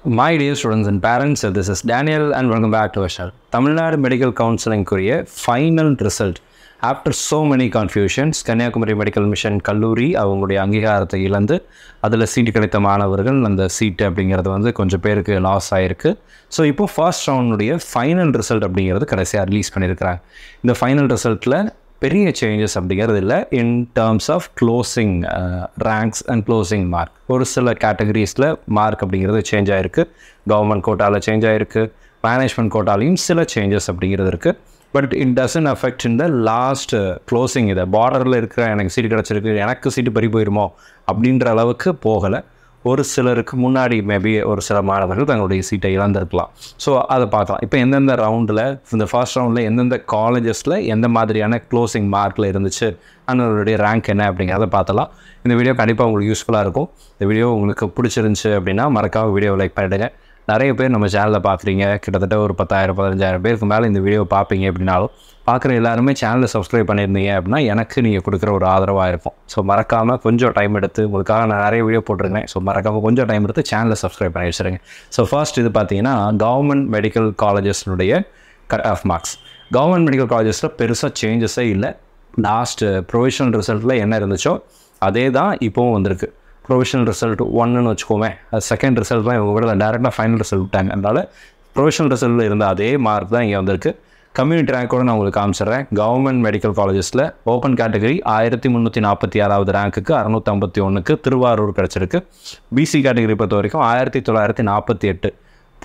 My dear students and parents, this is Daniel and welcome back to our channel. Tamil Nadu Medical Counseling Korea final result. After so many confusions, Kanyakumari Medical Mission Kalluri அவங்களுடைய அங்கீகாரத்தை இழந்து அதில் சீட்டு கிடைத்த மாணவர்கள் அந்த சீட்டு அப்படிங்கிறது வந்து கொஞ்சம் பேருக்கு லாஸ் ஆகிருக்கு. ஸோ இப்போ ஃபர்ஸ்ட் ரவுண்டுடைய ஃபைனல் ரிசல்ட் அப்படிங்கிறது கடைசியாக ரிலீஸ் பண்ணியிருக்கிறாங்க. இந்த ஃபைனல் ரிசல்ட்டில் பெரிய சேஞ்சஸ் அப்படிங்கிறது இல்லை in terms of closing ranks and closing mark. ஒரு சில கேட்டகரிஸில் மார்க் அப்படிங்கிறது சேஞ்ச் ஆகிருக்கு. கவர்மெண்ட் கோட்டாவில் சேஞ்ச் ஆகிருக்கு, மேனேஜ்மெண்ட் கோட்டாலையும் சில சேஞ்சஸ் அப்படிங்கிறது இருக்குது. But it doesn't affect in the last closing. இதை பார்டரில் இருக்கிற எனக்கு சீட்டு கிடச்சிருக்கு, எனக்கு சீட்டு பறி போயிருமோ அப்படின்ற அளவுக்கு போகலை. ஒரு சிலருக்கு முன்னாடி மேபி ஒரு சில மாணவர்கள் தங்களுடைய சீட்டை இழந்திருக்கலாம். ஸோ அதை பார்க்கலாம். இப்போ எந்தெந்த ரவுண்டில், இந்த ஃபர்ஸ்ட் ரவுண்டில் எந்தெந்த காலேஜஸில் எந்த மாதிரியான க்ளோசிங் மார்க்கில் இருந்துச்சு, அவங்களுடைய ரேங்க் என்ன அப்படிங்கிறத பார்த்தலாம். இந்த வீடியோ கண்டிப்பாக உங்களுக்கு யூஸ்ஃபுல்லாக இருக்கும். இந்த வீடியோ உங்களுக்கு பிடிச்சிருந்துச்சு அப்படின்னா மறக்காம வீடியோவை லைக் பண்ணிவிடுங்க. நிறைய பேர் நம்ம சேனலில் பார்க்குறீங்க, கிட்டத்தட்ட ஒரு 10,000-15,000 பேருக்கு மேலே இந்த வீடியோ பார்ப்பீங்க அப்படின்னாலும் பார்க்குற எல்லாருமே சேனலை சப்ஸ்கிரைப் பண்ணியிருந்தீங்க அப்படின்னா எனக்கு நீங்கள் கொடுக்குற ஒரு ஆதரவாக இருக்கும். ஸோ மறக்காமல் கொஞ்சம் டைம் எடுத்து, உங்களுக்காக நான் நிறைய வீடியோ போட்டிருக்கேன். ஸோ மறக்காமல் கொஞ்சம் டைம் எடுத்து சேனலை சப்ஸ்கிரைப் பண்ணி வச்சுருங்க. ஸோ ஃபர்ஸ்ட் இது பார்த்தீங்கன்னா கவர்மெண்ட் மெடிக்கல் காலேஜஸ்னுடைய cut off marks. Government medical காலேஜஸில் பெருசாக சேஞ்சஸே இல்லை. லாஸ்ட்டு ப்ரொவிஷனல் ரிசல்ட்டில் என்ன இருந்துச்சோ அதே தான் இப்போவும் வந்திருக்கு. ப்ரொவிஷனல் ரிசல்ட் 1ன்னு வச்சுக்கோமே, அது செகண்ட் ரிசல்ட் தான் இவங்க கூட டேரெக்டாக ஃபைனல் ரிசல்ட் விட்டாங்க. அதனால் ப்ரொவிஷனல் ரிசல்ட்டில் இருந்த அதே மார்க் தான் இங்கே வந்திருக்கு. கம்யூனிட்டி ரேங்க்கோடு நான் உங்களுக்கு காமிச்சிட்றேன். கவர்மெண்ட் மெடிக்கல் காலேஜஸில் ஓப்பன் கேட்டகரி 1346வது ரேங்க்குக்கு 651க்கு திருவாரூர் கிடச்சிருக்கு. பிசி கேட்டகரி பொறுத்த வரைக்கும் 1948.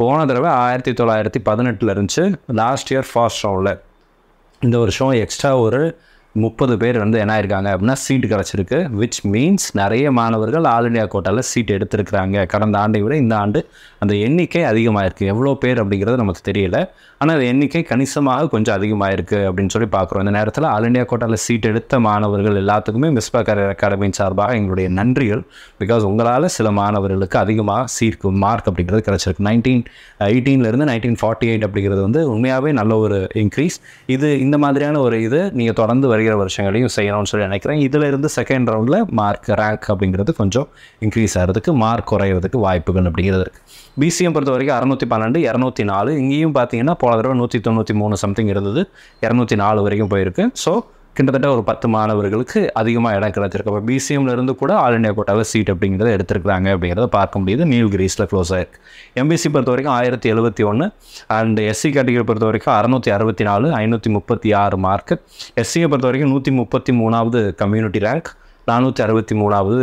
போன தடவை 1918 இருந்துச்சு லாஸ்ட் இயர் ஃபர்ஸ்ட் ரவுண்டில். இந்த வருஷம் எக்ஸ்ட்ரா ஒரு 30 பேர் வந்து என்ன ஆயிருக்காங்க அப்படின்னா சீட்டு கிடச்சிருக்கு. விச் மீன்ஸ் நிறைய மாணவர்கள் ஆல் இண்டியா கோட்டாவில் சீட் எடுத்திருக்கிறாங்க. கடந்த ஆண்டை விட இந்த ஆண்டு அந்த எண்ணிக்கை அதிகமாக இருக்குது. எவ்வளோ பேர் அப்படிங்கிறது நமக்கு தெரியல, ஆனால் அந்த எண்ணிக்கை கணிசமாக கொஞ்சம் அதிகமாக இருக்குது அப்படின்னு சொல்லி பார்க்குறோம். இந்த நேரத்தில் ஆல் இண்டியா கோட்டாவில் சீட் எடுத்த மாணவர்கள் எல்லாத்துக்குமே மிஸ்பா கரியர் அகாடமியின் சார்பாக எங்களுடைய நன்றிகள். பிகாஸ் உங்களால் சில மாணவர்களுக்கு அதிகமாக மார்க் அப்படிங்கிறது கிடச்சிருக்கு. 1918 1948 அப்படிங்கிறது வந்து உண்மையாகவே நல்ல ஒரு இன்க்ரீஸ். இந்த மாதிரியான ஒரு இது நீங்கள் தொடர்ந்து வருகிற வருஷங்களையும் செய்யணும்னு சொல்லி நினைக்கிறேன். இதில் இருந்து செகண்ட் ரவுண்டில் மார்க் ரேங்க் அப்படிங்கிறது கொஞ்சம் இன்க்ரீஸ் ஆகிறதுக்கு, மார்க் குறையிறதுக்கு வாய்ப்புகள் அப்படிங்கிறது இருக்குது. பிசிஎம் பொறுத்த வரைக்கும் 612, 204. இங்கேயும் பார்த்தீங்கன்னா போன தடவை 193 சம்திங் இருந்தது, 204 வரைக்கும் போயிருக்கு. ஸோ கிட்டத்தட்ட ஒரு 10 மாணவர்களுக்கு அதிகமாக இடம் கிடச்சிருக்கு. அப்போ பிசிஎம்லேருந்து கூட ஆல் இண்டியா கோட்டாவில் சீட் அப்படிங்கிறத எடுத்துருக்காங்க அப்படிங்கிறத பார்க்க முடியுது. நீல்கிரிஸில் க்ளோஸ் ஆகிருக்கு. எம்பிசி பொறுத்த வரைக்கும் 1071 அண்ட் எஸ்சி கேட்டகரி பொறுத்த வரைக்கும் 664, 536 மார்க்கு. எஸ்சியை பொறுத்த வரைக்கும் 133வது கம்யூனிட்டி ரேங்க், 463வது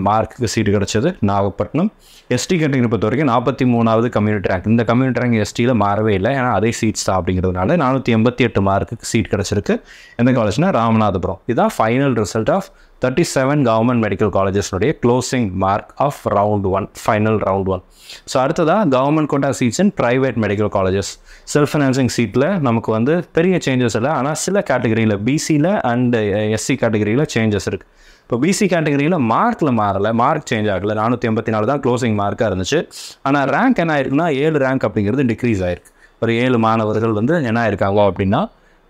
மார்க்குக்கு சீட்டு கிடச்சது நாகப்பட்டினம். எஸ்டி கேட்டகரி பொறுத்த வரைக்கும் 43வது கம்யூனிட்டி ரேங்க். இந்த கம்யூனிட்டி ரேங்க் எஸ்டியில் மாறவே இல்லை, ஏன்னா அதே சீட்ஸ் தான் அப்படிங்கிறதுனால 488 மார்க்குக்கு சீட் கிடச்சிருக்கு. எந்த காலேஜ்னா ராமநாதபுரம். இதுதான் final result of 37 government medical காலேஜஸ்னுடைய closing mark of round 1, final round 1. So அடுத்ததாக government quota seats in private medical colleges. Self financing சீட்டில் நமக்கு வந்து பெரிய சேஞ்சஸ் இல்லை, ஆனால் சில கேட்டகரியில் பிசியில் அண்ட் எஸ்சி கேட்டகரியில் சேஞ்சஸ் இருக்குது. இப்போ பிசி கேட்டகரியில் மார்க்கில் மாறலை, மார்க் சேஞ்ச் ஆகலை. 484 தான் க்ளோசிங் மார்க்காக இருந்துச்சு. ஆனால் ரேங்க் என்ன ஆயிருக்குன்னா 7 ரேங்க் அப்படிங்கிறது டிக்ரீஸ் ஆகிருக்கு. ஒரு 7 மாணவர்கள் வந்து என்ன ஆயிருக்காங்க அப்படின்னா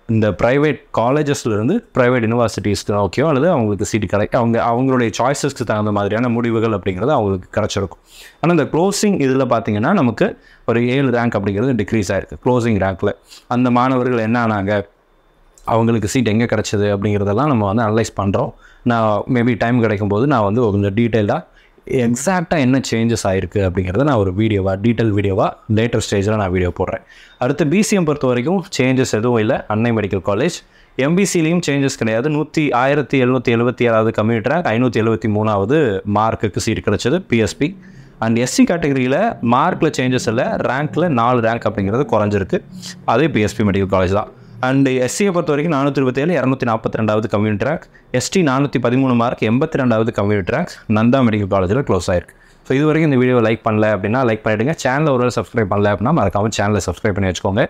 இந்த ப்ரைவேட் காலேஜஸ்லேருந்து ப்ரைவேட் யூனிவர்சிட்டிஸ்க்கு நோக்கியோ அல்லது அவங்களுக்கு சீட்டு கிடைக்கும், அவங்களுடைய சாய்ஸஸ்க்கு தகுந்த மாதிரியான முடிவுகள் அப்படிங்கிறது அவங்களுக்கு கிடச்சிருக்கும். ஆனால் இந்த க்ளோசிங் இதில் பார்த்திங்கன்னா நமக்கு ஒரு 7 ரேங்க் அப்படிங்கிறது டிக்ரீஸ் ஆகிருக்கு. க்ளோசிங் ரேங்க்கில் அந்த மாணவர்கள் என்ன ஆனாங்க, அவங்களுக்கு சீட் எங்கே கிடச்சிது அப்படிங்கிறதெல்லாம் நம்ம வந்து அனலைஸ் பண்ணுறோம். நான் மேபி டைம் கிடைக்கும்போது நான் வந்து கொஞ்சம் டீட்டெயிலாக எக்ஸாக்டாக என்ன சேஞ்சஸ் ஆகிருக்கு அப்படிங்கிறத நான் ஒரு டீட்டெயில் வீடியோவாக லேட்டர் ஸ்டேஜில் நான் வீடியோ போடுறேன். அடுத்து பிசிஎம் பொறுத்த வரைக்கும் சேஞ்சஸ் எதுவும் இல்லை. அன்னை மெடிக்கல் காலேஜ். எம்பிசிலையும் சேஞ்சஸ் கிடையாது. 1777வது கம்யூனிட்டி ரேங்க், 573வது மார்க்குக்கு சீட் கிடச்சது பிஎஸ்பி. அண்ட் எஸ்சி கேட்டகரியில் மார்க்கில் சேஞ்சஸ் இல்லை, ரேங்க்கில் 4 ரேங்க் அப்படிங்கிறது குறைஞ்சிருக்கு. அதே பிஎஸ்பி மெடிக்கல் காலேஜ் தான். அண்ட் எஸ்சியை பொறுத்த வரைக்கும் 427, 242வது கம்யூனிட்டி ரேங்க். எஸ்டி 413 மார்க், 82வது கம்யூனிட்டி ரேங்க் நந்தா மெடிக்கல் காலேஜில் க்ளோஸ் ஆயிருக்கு. ஸோ இது வரைக்கும் இந்த வீடியோ லைக் பண்ணல அப்படின்னா லைக் பண்ணிவிடுங்க. சேனலில் ஒரு சப்ஸ்கிரைப் பண்ணல அப்படின்னா மறக்காமல் சேனலை சப்ஸ்கிரைப் பண்ணி வச்சுக்கோங்க.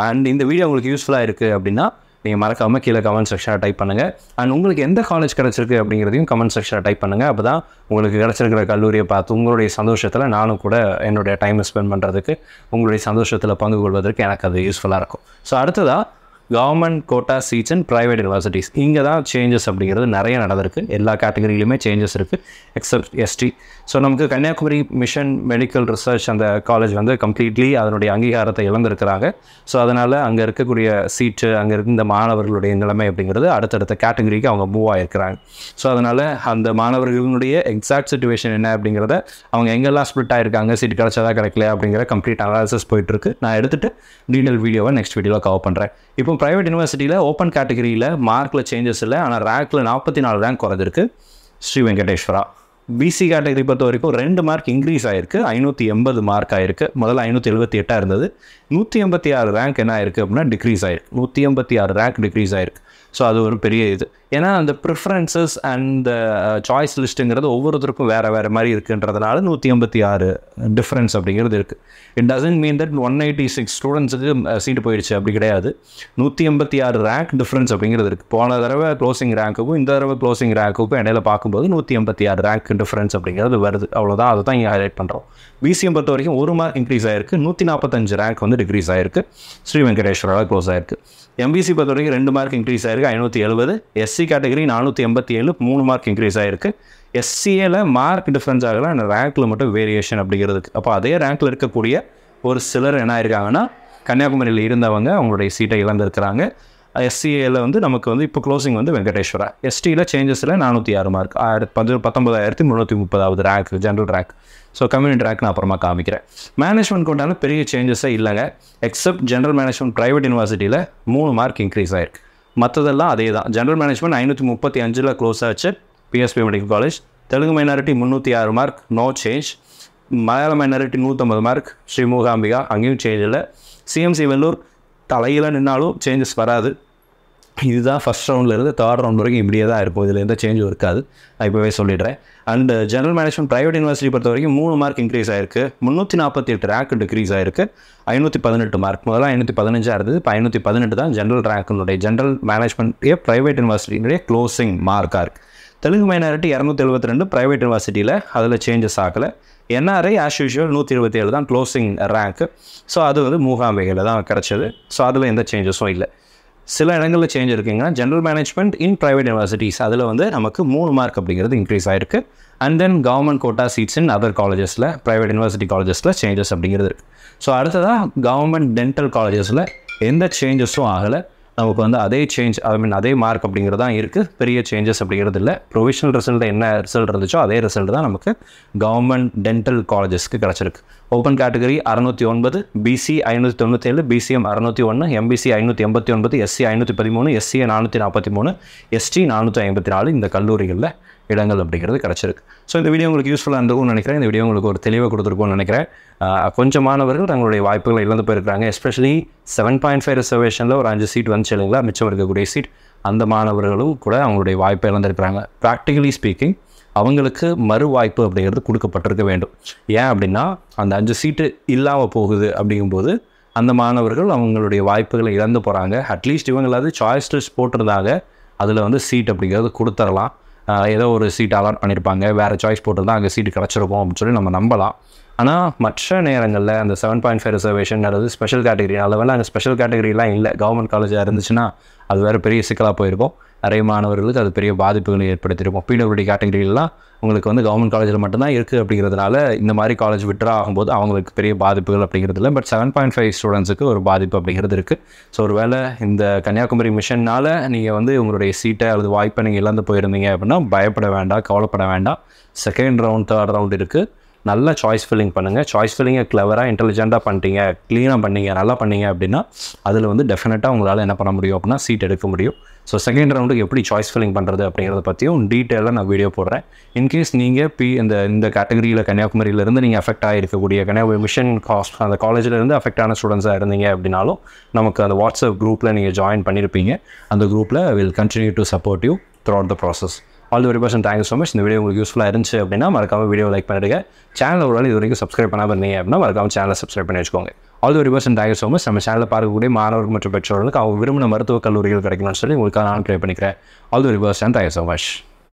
அண்ட் இந்த வீடியோ உங்களுக்கு யூஸ்ஃபுல்லாக இருக்குது அப்படின்னா நீங்கள் மறக்காமல் கீழே கமெண்ட் செக்ஷனில் டைப் பண்ணுங்கள். அண்ட் உங்களுக்கு எந்த காலேஜ் கிடச்சிருக்கு அப்படிங்கிறதையும் கமெண்ட் செக்ஷனில் டைப் பண்ணுங்கள். அப்போ தான் உங்களுக்கு கிடச்சிருக்கிற கல்லூரியை பார்த்து உங்களுடைய சந்தோஷத்தில் நானும் கூட என்னுடைய டைமை ஸ்பெண்ட் பண்ணுறதுக்கு, உங்களுடைய சந்தோஷத்தில் பங்கு கொள்வதற்கு எனக்கு அது யூஸ்ஃபுல்லாக இருக்கும். ஸோ அடுத்ததாக government quota seats and private universities இங்கே தான் சேஞ்சஸ் அப்படிங்கிறது நிறைய நடந்திருக்கு. எல்லா கேட்டகரியிலுமே சேஞ்சஸ் இருக்குது எக்ஸப்ட் எஸ்டி. ஸோ நமக்கு கன்னியாகுமரி மிஷன் மெடிக்கல் ரிசர்ச் அந்த காலேஜ் வந்து கம்ப்ளீட்லி அதனுடைய அங்கீகாரத்தை இழந்திருக்கிறாங்க. ஸோ அதனால் அங்கே இருக்கக்கூடிய சீட்டு, அங்கே இருக்க இந்த மாணவர்களுடைய நிலைமை அப்படிங்கிறது அடுத்தடுத்த கேட்டகரிக்கு அவங்க மூவ் ஆகிருக்கிறாங்க. ஸோ அதனால் அந்த மாணவர்களுடைய எக்ஸாக்ட் சிச்சுவேஷன் என்ன அப்படிங்கிறத அவங்க எங்கெல்லாம் ஸ்ப்ளிட் ஆகிருக்காங்க, சீட் கிடச்சதா கிடைக்கல அப்படிங்கிற கம்ப்ளீட் அனாலிசிஸ் போயிட்டுருக்கு. நான் எடுத்துகிட்டு டீட்டெயில் வீடியோவை நெக்ஸ்ட் வீடியோவில் கவர் பண்ணுறேன். இப்போ ப்ரைவேட் யூனிவர்சிட்டியில் ஓப்பன் கேட்டகரியில் மார்க்கில் சேஞ்சஸ் இல்லை, ஆனால் ரேங்கில் 44 ரேங்க் குறைஞ்சிருக்கு. ஸ்ரீ வெங்கடேஸ்வரா. பிசி கேட்டகரி பொறுத்த வரைக்கும் 2 மார்க் இன்க்ரீஸ் ஆகிருக்கு, 580 மார்க் ஆகிருக்கு. முதல்ல 578 இருந்தது. 186 ரேங்க் என்ன ஆயிருக்கு அப்படின்னா டிக்ரீஸ் ஆகிருக்கு. 186 ரேங்க் டிக்ரீஸ் ஆகிருக்கு. ஸோ அது ஒரு பெரிய இது. ஏன்னா அந்த ப்ரிஃபரன்சஸ் அண்ட் சாய்ஸ் லிஸ்ட்டுங்கிறது ஒவ்வொருத்தருக்கும் வேறு மாதிரி இருக்குன்றதுனால 186 டிஃப்ரென்ஸ் அப்படிங்கிறது இருக்குது. இட் டசன்ட் மீன் தட் 186 ஸ்டூடெண்ட்ஸுக்கு சீட்டு போயிடுச்சு, அப்படி கிடையாது. 186 ரேங்க் டிஃப்ரென்ஸ் அப்படிங்கிறது இருக்குது. போன தடவை க்ளோசிங் ரேங்க்குக்கும் இந்த தடவை க்ளோசிங் ரேங்க்குக்கும் இடையில பார்க்கும்போது 186 ரேங்க் டிஃப்ரென்ஸ் அப்படிங்கிறது வருது. அவ்வளோதான், அதை தான் இங்கே ஹைலைட் பண்ணுறோம். பிசிஎம் பொறுத்த வரைக்கும் 1 மார்க் இன்க்ரீஸ் ஆகிருக்கு, 145 ரேங்க் வந்து டிக்ரீஸ் ஆகிருக்கு. ஸ்ரீ வெங்கடேஸ்வராவில் க்ளோஸ் ஆகிருக்கு. எம்பிசி பொறுத்த வரைக்கும் 2 மார்க் இன்க்ரீஸ் ஆகிருக்கு, 570. எஸ்சி கேட்டகரி 487, 3 மார்க் இன்க்ரீஸ் ஆகிருக்கு. எஸ்சிஏல மார்க் டிஃப்ரென்ஸ் ஆகலை, ஆனால் ரேங்க்கில் மட்டும் வேரியேஷன் அப்படிங்கிறதுக்கு. அப்போ அதே ரேங்க்கில் இருக்கக்கூடிய ஒரு சிலர் என்ன ஆயிருக்காங்கன்னா கன்னியாகுமரியில் இருந்தவங்க அவங்களுடைய சீட்டை இழந்திருக்கிறாங்க. எஸ்சிஏல வந்து நமக்கு வந்து இப்போ க்ளோசிங் வந்து வெங்கடேஸ்வரா. எஸ்டியில் சேஞ்சஸில் 406 mark, 19,330 rank general rank. So community rank நான் அப்புறமா காமிக்கிறேன். மேனேஜ்மெண்ட் கொண்டாலும் பெரிய சேஞ்சஸே இல்லைங்க, எக்ஸப்ட் ஜென்ரல் மேனேஜ்மெண்ட் ப்ரைவேட் யூனிவர்சிட்டியில் 3 மார்க் இன்க்ரீஸ் ஆகிருக்கு. மற்றதெல்லாம் அதே தான். ஜென்ரல் மேனேஜ்மெண்ட் 535 க்ளோஸ் ஆச்சு, PSP medical college. Telugu minority 306 mark, no change. Malayala minority 150 mark, Sri Mookambika, அங்கேயும் சேஞ்ச் இல்லை. சிஎம்சி வெள்ளூர் தலையில் நின்னாலும் சேஞ்சஸ் வராது. இதுதான் ஃபஸ்ட் ரவுண்டில் இருந்து 3rd ரவுண்ட் வரைக்கும் இப்படியே தான் இருக்கும், இதில் எந்த சேஞ்சும் இருக்காது, நான் இப்போவே சொல்லிடுறேன். And general management private university பொறுத்த வரைக்கும் 3 மார்க் இன்க்ரீஸ் ஆகிருக்கு, 348 ரேங்க் டிக்ரீஸ் ஆகிருக்கு, 518 மார்க். முதல்ல 515 இருந்தது, இப்போ 518 தான் ஜென்ரல் ரேங்க்கினுடைய ஜென்ரல் மேனேஜ்மெண்ட் ப்ரைவேட் யூனிவர்சிட்டியினுடைய க்ளோசிங் மார்க்காக இருக்குது. தெலுங்கு மைனாரிட்டி 272 ப்ரைவேட் யூனிவர்சிட்டியில், அதில் சேஞ்சஸ் ஆகலை. என்ஆர்ஐ ஆஸ் யூஷுவல் 127 தான் க்ளோசிங் ரேங்க்கு. ஸோ அது வந்து மூகாம்பிகையில் தான் கிடச்சது. ஸோ அதில் எந்த சேஞ்சஸும் இல்லை. சில இடங்களில் சேஞ்ச் இருக்குங்கன்னா general management in private universities அதில் வந்து நமக்கு 3 மார்க் அப்படிங்கிறது இன்க்ரீஸ் ஆகிருக்கு. And then government quota seats in other காலேஜஸில் ப்ரைவேட் யூனிவர்சிட்டி காலேஜஸில் சேஞ்சஸ் அப்படிங்கிறது இருக்குது. ஸோ அடுத்ததாக கவர்மெண்ட் டென்டல் காலேஜஸில் எந்த சேஞ்சஸும் ஆகலை, நமக்கு வந்து அதே சேஞ்ச் அதே மார்க் அப்படிங்கிறது தான் இருக்குது, பெரிய சேஞ்சஸ் அப்படிங்கிறது இல்லை. ப்ரொவிஷனல் ரிசல்ட் என்ன ரிசல்ட் இருந்துச்சோ அதே ரிசல்ட் தான் நமக்கு கவர்மெண்ட் டென்டல் காலேஜஸ்க்கு கிடச்சிருக்கு. Open category 609, BC 597, BCM 601, MBC 589, SC 513, SCA 443, ST 454 இந்த கல்லூரிகளில் இடங்கள் அப்படிங்கிறது கிடச்சிருக்கு. ஸோ இந்த வீடியோ உங்களுக்கு யூஸ்ஃபுல்லாக இருந்திருக்கும்னு நினைக்கிறேன். இந்த வீடியோ உங்களுக்கு ஒரு தெளிவாக கொடுத்துருக்கும்னு நினைக்கிறேன். கொஞ்சம் மாணவர்கள் தங்களுடைய வாய்ப்புகளை இழந்து போயிருக்காங்க. எஸ்பெஷலி 7.5 ரிசர்வேஷனில் ஒரு 5 சீட் வந்துச்சு இல்லைங்களா, மிச்சம் இருக்கக்கூடிய சீட், அந்த மாணவர்களும் கூட அவங்களுடைய வாய்ப்பை இழந்திருக்கிறாங்க. ப்ராக்டிகலி ஸ்பீக்கிங் அவங்களுக்கு மறு வாய்ப்பு அப்படிங்கிறது கொடுக்கப்பட்டிருக்க வேண்டும். ஏன் அப்படின்னா அந்த 5 சீட்டு இல்லாமல் போகுது அப்படிங்கும்போது அந்த மாணவர்கள் அவங்களுடைய வாய்ப்புகளை இழந்து போகிறாங்க. அட்லீஸ்ட் இவங்களாவது சாய்ஸ் லிஸ்ட் போட்டிருந்தாங்க, அதில் வந்து சீட் அப்படிங்கிறது கொடுத்துடலாம். ஏதோ ஒரு சீட் அலாட் பண்ணியிருப்பாங்க, வேறு சாய்ஸ் போட்டிருந்தால் அங்கே சீட்டு கிடச்சிருக்கும் அப்படின்னு சொல்லி நம்ம நம்பலாம். ஆனால் மற்ற நேரங்களில் அந்த 7.5 ரிசர்வேஷன் அதாவது ஸ்பெஷல் கேட்டகரி அளவில் அங்கே ஸ்பெஷல் கேட்டகரிலாம் இல்லை. கவர்மெண்ட் காலேஜாக இருந்துச்சுன்னா அது வேறு பெரிய சிக்கலாக போயிருக்கும். நிறைய மாணவர்களுக்கு அது பெரிய பாதிப்புகளை ஏற்படுத்தியிருக்கும். பிடபிள்யூடி கேட்டகரிலாம் உங்களுக்கு வந்து கவர்மெண்ட் காலேஜில் மட்டும்தான் இருக்குது அப்படிங்கிறதுனால இந்த மாதிரி காலேஜ் விட்ரா ஆகும்போது அவங்களுக்கு பெரிய பாதிப்புகள் அப்படிங்கிறது இல்லை. பட் 7.5 ஸ்டூடெண்ட்ஸுக்கு ஒரு பாதிப்பு அப்படிங்கிறது இருக்குது. ஸோ ஒரு வேளை இந்த கன்னியாகுமரி மிஷன்னால் நீங்கள் வந்து உங்களுடைய சீட்டை அல்லது வாய்ப்பை நீங்கள் இழந்து போயிருந்தீங்க அப்படின்னா பயப்பட வேண்டாம், கவலைப்பட வேண்டாம். 2nd ரவுண்ட் 3rd ரவுண்ட் இருக்குது. நல்லா சாய்ஸ் ஃபில்லிங் பண்ணுங்கள். சாய்ஸ் ஃபில்லிங்கை கிளவராக இன்டெலிஜென்ட்டாக பண்ணிட்டீங்க, க்ளீனாக பண்ணீங்க, நல்லா பண்ணீங்க அப்படின்னா அதில் வந்து டெஃபினட்டாக உங்களால் என்ன பண்ண முடியும் அப்படின்னா சீட் எடுக்க முடியும். ஸோ 2nd ரவுண்டுக்கு எப்படி சாய்ஸ் ஃபில்லிங் பண்ணுறது அப்படிங்கிறத பற்றியும் டீட்டெயிலாக நான் வீடியோ போடுறேன். இன்கேஸ் நீங்கள் இந்த கேட்டகரியில் கன்னியாகுமரியிலேருந்து நீங்கள் அஃபெக்ட் ஆகிருக்கக்கூடிய கன்னியாகுமரி மிஷன் அந்த காலேஜிலேருந்து அஃபெக்ட் ஆன ஸ்டூடெண்ட்ஸாக இருந்தீங்க அப்படின்னாலும் நமக்கு அந்த வாட்ஸ்அப் குரூப்பில் நீங்கள் ஜாயின் பண்ணியிருப்பீங்க. அந்த குரூப்பில் will continue to support you through out the process. All the very best. Thank you so much. இந்த வீடியோ உங்களுக்கு யூஸ்ஃபுல்லாக இருந்துச்சு அப்படின்னா மறக்காம வீடியோ லைக் பண்ணிடுங்க. சேனல் ஒரு இது வரைக்கும் சப்ஸ்கிரைப் பண்ணாமல் இருந்தீங்க அப்படின்னா மறக்காம சேனலை சப்ஸ்கிரைப் பண்ணி வச்சுக்கோங்க. All the very best. Thank you so much. நம்ம சேனலில் பார்க்கக்கூடிய மாணவர்கள் மற்றும் பெற்றோர்களுக்கு அவங்க விரும்பின மருத்துவக் கல்லூரிகள் கிடைக்கணும்னு சொல்லி உங்களுக்கு நான் ப்ரே பண்ணிக்கிறேன். All the very best. Thank you so much.